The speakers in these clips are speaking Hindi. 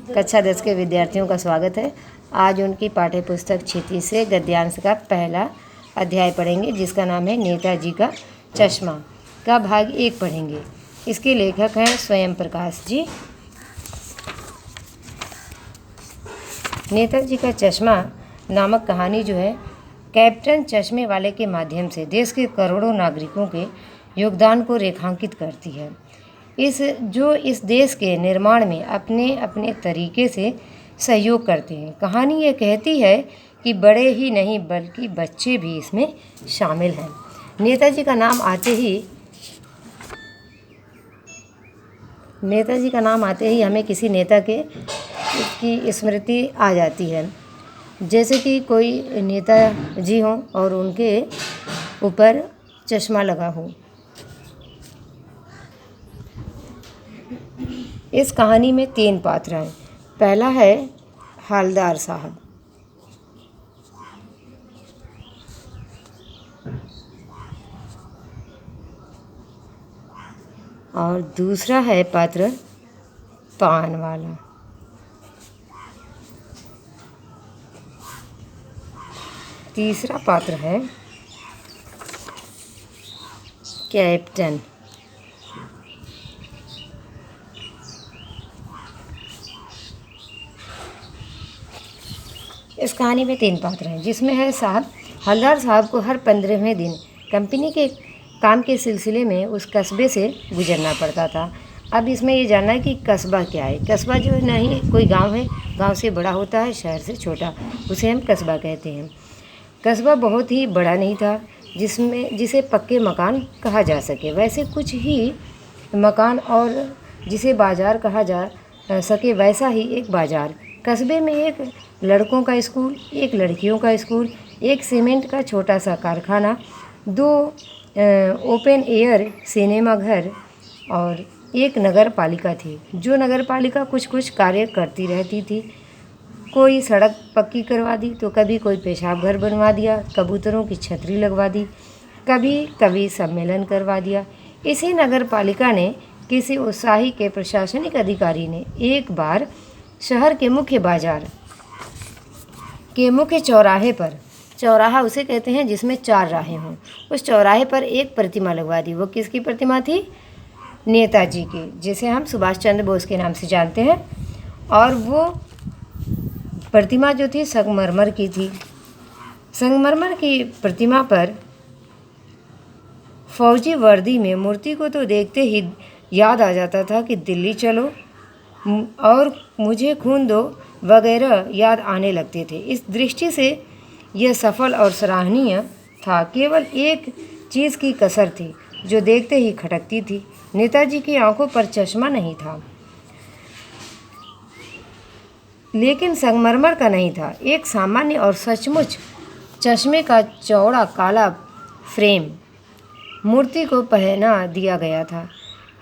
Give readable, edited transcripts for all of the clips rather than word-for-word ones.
कक्षा 10 के विद्यार्थियों का स्वागत है। आज उनकी पाठ्य पुस्तक क्षितिज से गद्यांश का पहला अध्याय पढ़ेंगे, जिसका नाम है नेताजी का चश्मा का भाग 1 पढ़ेंगे। इसके लेखक हैं स्वयं प्रकाश जी। नेताजी का चश्मा नामक कहानी जो है, कैप्टन चश्मे वाले के माध्यम से देश के करोड़ों नागरिकों के योगदान को रेखांकित करती है। इस देश के निर्माण में अपने अपने तरीके से सहयोग करते हैं। कहानी ये कहती है कि बड़े ही नहीं बल्कि बच्चे भी इसमें शामिल हैं। नेताजी का नाम आते ही हमें किसी नेता की स्मृति आ जाती है, जैसे कि कोई नेता जी हों और उनके ऊपर चश्मा लगा हो। इस कहानी में 3 पात्र हैं। पहला है हवलदार साहब, और दूसरा है पात्र पान वाला, तीसरा पात्र है कैप्टन। इस कहानी में 3 पात्र हैं, जिसमें है हवलदार साहब को हर 15वें दिन कंपनी के काम के सिलसिले में उस कस्बे से गुजरना पड़ता था। अब इसमें ये जानना है कि कस्बा क्या है। कस्बा जो है नहीं कोई गांव है, गांव से बड़ा होता है, शहर से छोटा, उसे हम कस्बा कहते हैं। कस्बा बहुत ही बड़ा नहीं था जिसे पक्के मकान कहा जा सके। वैसे कुछ ही मकान और जिसे बाज़ार कहा जा सके, वैसा ही एक बाज़ार। कस्बे में एक लड़कों का स्कूल, एक लड़कियों का स्कूल, एक सीमेंट का छोटा सा कारखाना, 2 ओपन एयर सिनेमा घर और एक नगर पालिका थी। जो नगर पालिका कुछ कुछ कार्य करती रहती थी। कोई सड़क पक्की करवा दी, तो कभी कोई पेशाब घर बनवा दिया, कबूतरों की छतरी लगवा दी, कभी सम्मेलन करवा दिया। इसी नगर पालिका ने किसी उत्साही के प्रशासनिक अधिकारी ने एक बार शहर के मुख्य बाजार के मुख्य चौराहे पर, चौराहा उसे कहते हैं जिसमें 4 राहें हों, उस चौराहे पर एक प्रतिमा लगवा दी। वो किसकी प्रतिमा थी? नेताजी की, जिसे हम सुभाष चंद्र बोस के नाम से जानते हैं। और वो प्रतिमा जो थी संगमरमर की थी। संगमरमर की प्रतिमा पर फौजी वर्दी में मूर्ति को तो देखते ही याद आ जाता था कि दिल्ली चलो और मुझे खून दो वगैरह याद आने लगते थे। इस दृष्टि से यह सफल और सराहनीय था। केवल एक चीज़ की कसर थी जो देखते ही खटकती थी। नेताजी की आंखों पर चश्मा नहीं था, लेकिन संगमरमर का नहीं था। एक सामान्य और सचमुच चश्मे का चौड़ा काला फ्रेम मूर्ति को पहना दिया गया था।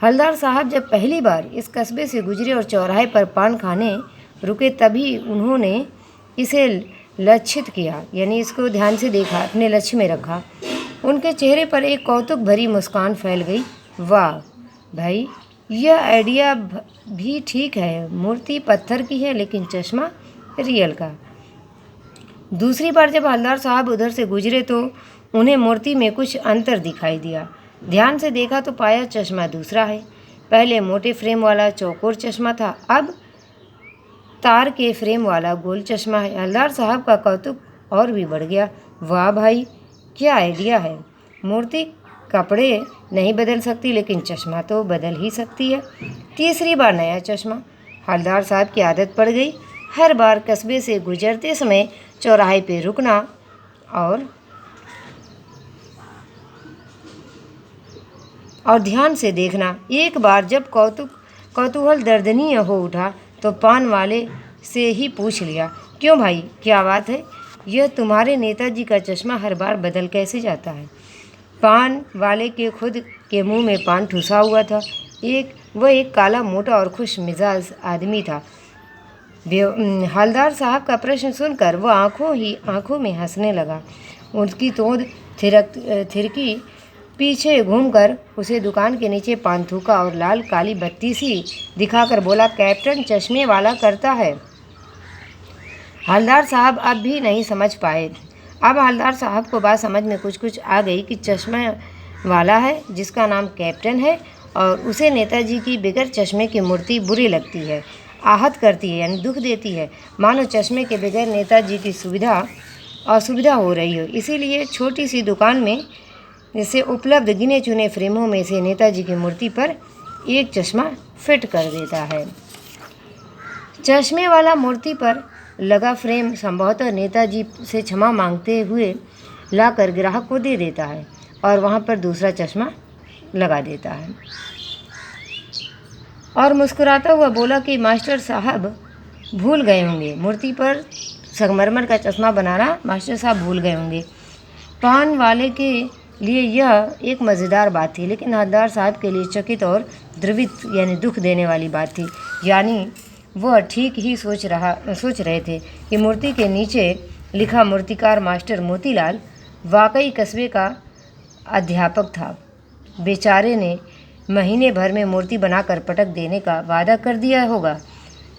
हवलदार साहब जब पहली बार इस कस्बे से गुजरे और चौराहे पर पान खाने रुके, तभी उन्होंने इसे लक्षित किया, यानी इसको ध्यान से देखा, अपने लक्ष्य में रखा। उनके चेहरे पर एक कौतुक भरी मुस्कान फैल गई। वाह भाई, यह आइडिया भी ठीक है। मूर्ति पत्थर की है लेकिन चश्मा रियल का। दूसरी बार जब हवलदार साहब उधर से गुजरे तो उन्हें मूर्ति में कुछ अंतर दिखाई दिया। ध्यान से देखा तो पाया चश्मा दूसरा है। पहले मोटे फ्रेम वाला चौकोर चश्मा था, अब तार के फ्रेम वाला गोल चश्मा है। हवलदार साहब का कौतुक और भी बढ़ गया। वाह भाई, क्या आइडिया है। मूर्ति कपड़े नहीं बदल सकती, लेकिन चश्मा तो बदल ही सकती है। तीसरी बार नया चश्मा। हवलदार साहब की आदत पड़ गई हर बार कस्बे से गुजरते समय चौराहे पे रुकना और ध्यान से देखना। एक बार जब कौतूहल दर्दनीय हो उठा तो पान वाले से ही पूछ लिया, क्यों भाई, क्या बात है? यह तुम्हारे नेताजी का चश्मा हर बार बदल कैसे जाता है? पान वाले के खुद के मुंह में पान ठुसा हुआ था। वह एक काला, मोटा और खुश मिजाज आदमी था। हवलदार साहब का प्रश्न सुनकर वह आंखों में हंसने लगा। उसकी तोंद थिरकी पीछे घूमकर उसे दुकान के नीचे पान थूका और लाल काली बत्ती सी दिखाकर बोला, कैप्टन चश्मे वाला करता है। हवलदार साहब अब भी नहीं समझ पाए। अब हवलदार साहब को बात समझ में कुछ आ गई कि चश्मे वाला है जिसका नाम कैप्टन है और उसे नेताजी की बगैर चश्मे की मूर्ति बुरी लगती है, आहत करती है, यानी दुख देती है, मानो चश्मे के बगैर नेताजी की असुविधा हो रही हो। इसीलिए छोटी सी दुकान में से उपलब्ध गिने चुने फ्रेमों में से नेताजी की मूर्ति पर एक चश्मा फिट कर देता है। चश्मे वाला मूर्ति पर लगा फ्रेम संभवतः नेताजी से क्षमा मांगते हुए लाकर ग्राहक को दे देता है और वहाँ पर दूसरा चश्मा लगा देता है और मुस्कुराता हुआ बोला कि मास्टर साहब भूल गए होंगे, मूर्ति पर संगमरमर का चश्मा बनाना मास्टर साहब भूल गए होंगे। पान वाले के लिए यह एक मज़ेदार बात थी, लेकिन हवलदार साहब के लिए चकित और द्रवित यानी दुख देने वाली बात थी। यानी वह ठीक ही सोच रहे थे कि मूर्ति के नीचे लिखा मूर्तिकार मास्टर मोतीलाल वाकई कस्बे का अध्यापक था। बेचारे ने महीने भर में मूर्ति बनाकर पटक देने का वादा कर दिया होगा,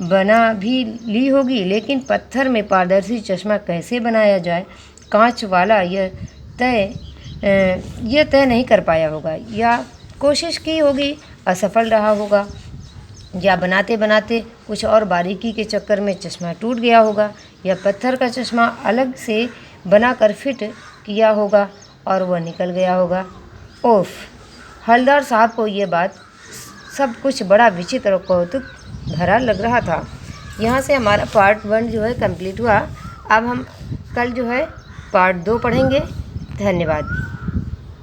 बना भी ली होगी, लेकिन पत्थर में पारदर्शी चश्मा कैसे बनाया जाए, कांच वाला यह तय नहीं कर पाया होगा, या कोशिश की होगी असफल रहा होगा, या बनाते बनाते कुछ और बारीकी के चक्कर में चश्मा टूट गया होगा, या पत्थर का चश्मा अलग से बनाकर फिट किया होगा और वह निकल गया होगा। ओफ! हवलदार साहब को ये बात सब कुछ बड़ा विचित्र और कौतुक भरा लग रहा था। यहाँ से हमारा पार्ट 1 जो है कंप्लीट हुआ। अब हम कल जो है पार्ट 2 पढ़ेंगे। धन्यवाद।